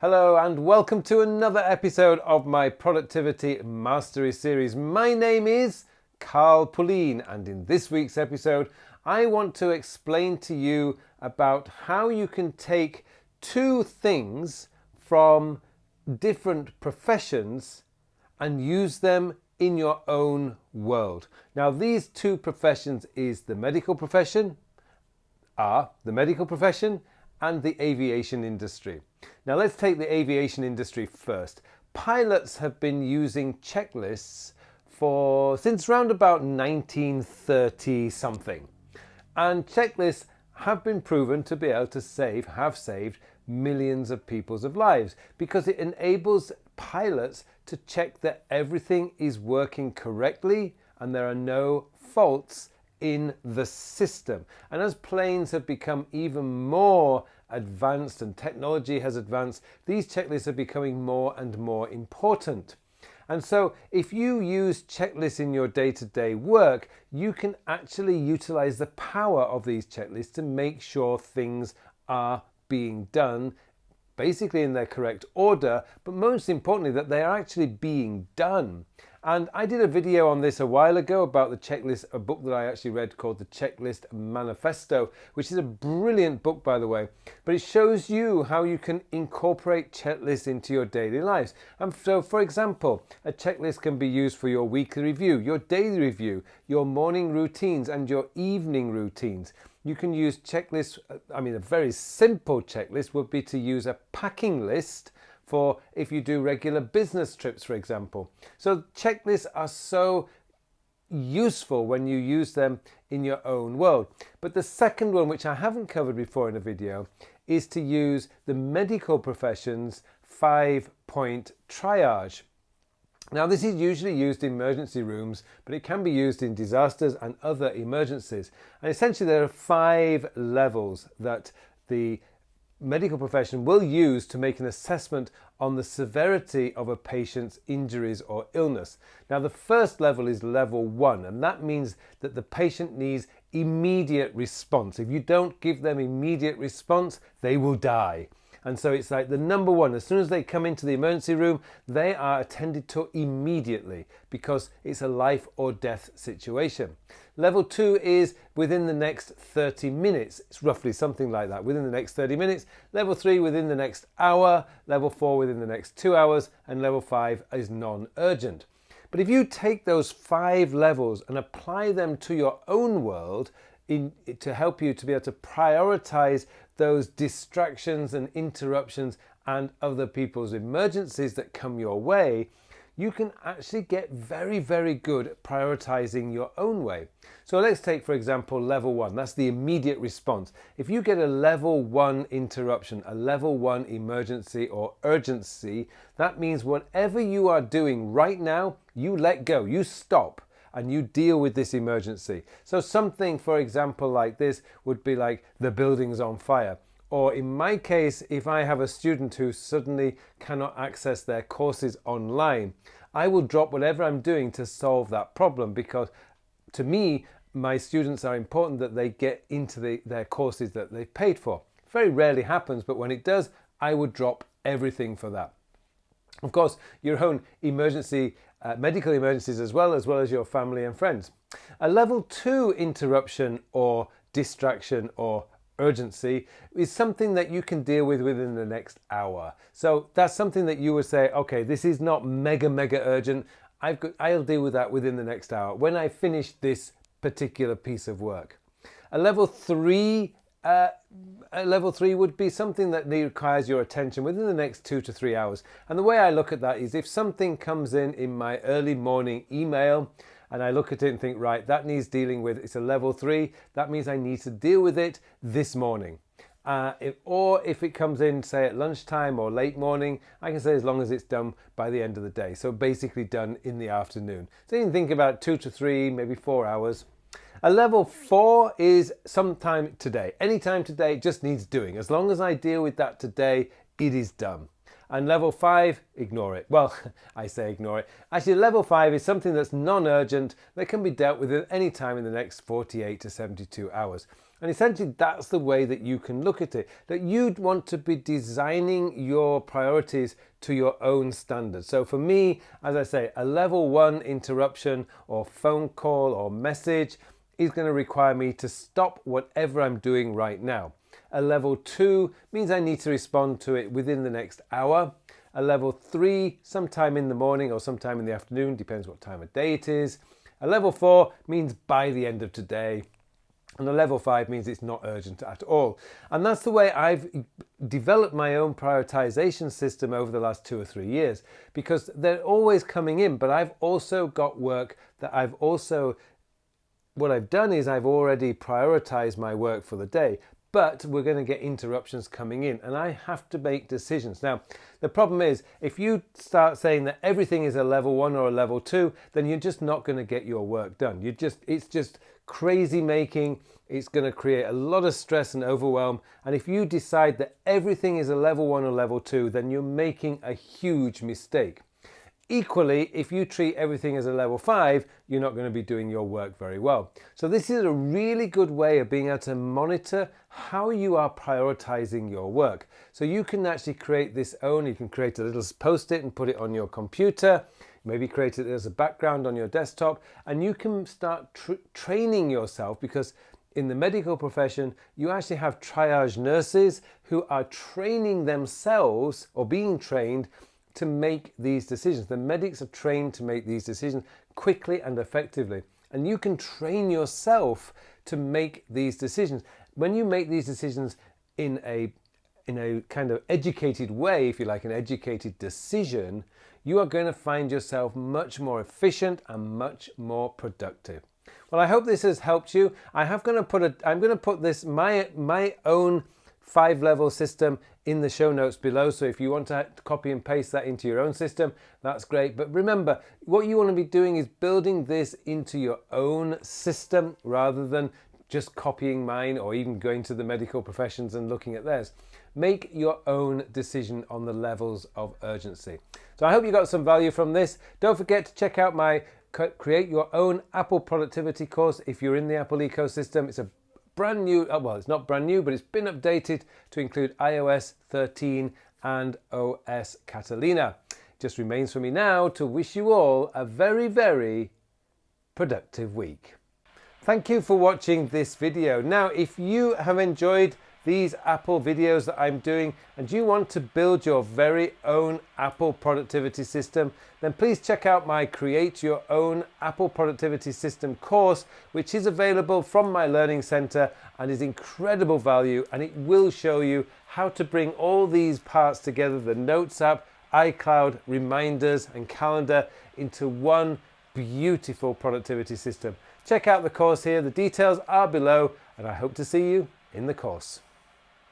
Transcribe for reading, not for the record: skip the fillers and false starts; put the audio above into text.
Hello and welcome to another episode of my Productivity Mastery series. My name is Pullein, and in this week's episode I want to explain to you about how you can take two things from different professions and use them in your own world. Now these two professions is the medical profession and the aviation industry. Now let's take the aviation industry first. Pilots have been using checklists since around about 1930 something. And checklists have been proven to be able to have saved millions of people's lives because it enables pilots to check that everything is working correctly and there are no faults in the system. And as planes have become even more advanced and technology has advanced, these checklists are becoming more and more important. And so if you use checklists in your day-to-day work, you can actually utilize the power of these checklists to make sure things are being done basically in their correct order, but most importantly that they are actually being done. And I did a video on this a while ago about the checklist, a book that I actually read called The Checklist Manifesto, which is a brilliant book, by the way. But it shows you how you can incorporate checklists into your daily lives. And so, for example, a checklist can be used for your weekly review, your daily review, your morning routines and your evening routines. You can use checklists. A very simple checklist would be to use a packing list for if you do regular business trips, for example. So checklists are so useful when you use them in your own world. But the second one, which I haven't covered before in a video, is to use the medical profession's 5-point triage. Now this is usually used in emergency rooms, but it can be used in disasters and other emergencies. And essentially there are 5 levels that the medical profession will use to make an assessment on the severity of a patient's injuries or illness. Now the first level is level 1, and that means that the patient needs immediate response. If you don't give them immediate response, they will die. And so it's like the number 1, as soon as they come into the emergency room, they are attended to immediately because it's a life or death situation. Level 2 is within the next 30 minutes. It's roughly something like that, within the next 30 minutes. Level 3 within the next hour. Level 4 within the next 2 hours. And level 5 is non-urgent. But if you take those 5 levels and apply them to your own world, to help you to be able to prioritize those distractions and interruptions and other people's emergencies that come your way, you can actually get very, very good at prioritizing your own way. So let's take, for example, level 1. That's the immediate response. If you get a level 1 interruption, a level 1 emergency or urgency, that means whatever you are doing right now, you let go, you stop, and you deal with this emergency. So something, for example, like this would be like the building's on fire. Or in my case, if I have a student who suddenly cannot access their courses online, I will drop whatever I'm doing to solve that problem, because to me, my students are important that they get into their courses that they've paid for. It very rarely happens, but when it does, I would drop everything for that. Of course, your own medical emergencies as well as your family and friends. A level 2 interruption or distraction or urgency is something that you can deal with within the next hour. So that's something that you would say, okay, this is not mega urgent. I'll deal with that within the next hour when I finish this particular piece of work. A level 3 would be something that requires your attention within the next 2 to 3 hours. And the way I look at that is if something comes in my early morning email and I look at it and think, right, that needs dealing with, it's a level 3, that means I need to deal with it this morning. If it comes in, say at lunchtime or late morning, I can say as long as it's done by the end of the day. So basically done in the afternoon. So you can think about 2 to 3, maybe 4 hours. A level 4 is sometime today. Anytime today, it just needs doing. As long as I deal with that today, it is done. And level 5, ignore it. Well, I say ignore it. Actually, level 5 is something that's non-urgent that can be dealt with at any time in the next 48 to 72 hours. And essentially that's the way that you can look at it, that you'd want to be designing your priorities to your own standards. So for me, as I say, a level 1 interruption or phone call or message is going to require me to stop whatever I'm doing right now. A level 2 means I need to respond to it within the next hour. A level 3, sometime in the morning or sometime in the afternoon, depends what time of day it is. A level 4 means by the end of today. And a level 5 means it's not urgent at all. And that's the way I've developed my own prioritization system over the last 2 or 3 years, because they're always coming in, but I've also got work that what I've done is I've already prioritized my work for the day, but we're going to get interruptions coming in and I have to make decisions. Now, the problem is if you start saying that everything is a level 1 or a level 2, then you're just not going to get your work done. It's just crazy making. It's going to create a lot of stress and overwhelm. And if you decide that everything is a level 1 or level 2, then you're making a huge mistake. Equally, if you treat everything as a level 5, you're not going to be doing your work very well. So this is a really good way of being able to monitor how you are prioritizing your work. So you can actually create this own, you can create a little post-it and put it on your computer, maybe create it as a background on your desktop, and you can start training yourself, because in the medical profession, you actually have triage nurses who are training themselves or being trained to make these decisions. The medics are trained to make these decisions quickly and effectively. And you can train yourself to make these decisions. When you make these decisions in a kind of educated way, if you like, an educated decision, you are going to find yourself much more efficient and much more productive. Well, I hope this has helped you. I'm going to put this, my own 5-level system in the show notes below. So if you want to copy and paste that into your own system, that's great. But remember, what you want to be doing is building this into your own system rather than just copying mine or even going to the medical professions and looking at theirs. Make your own decision on the levels of urgency. So I hope you got some value from this. Don't forget to check out my Create Your Own Apple Productivity course if you're in the Apple ecosystem. It's a brand new, well, it's not brand new, but it's been updated to include iOS 13 and OS Catalina. It just remains for me now to wish you all a very, very productive week. Thank you for watching this video. Now, if you have enjoyed these Apple videos that I'm doing and you want to build your very own Apple productivity system, then please check out my Create Your Own Apple Productivity System course, which is available from my Learning Center and is incredible value, and it will show you how to bring all these parts together, the Notes app, iCloud, reminders and calendar, into one beautiful productivity system. Check out the course here. The details are below, and I hope to see you in the course.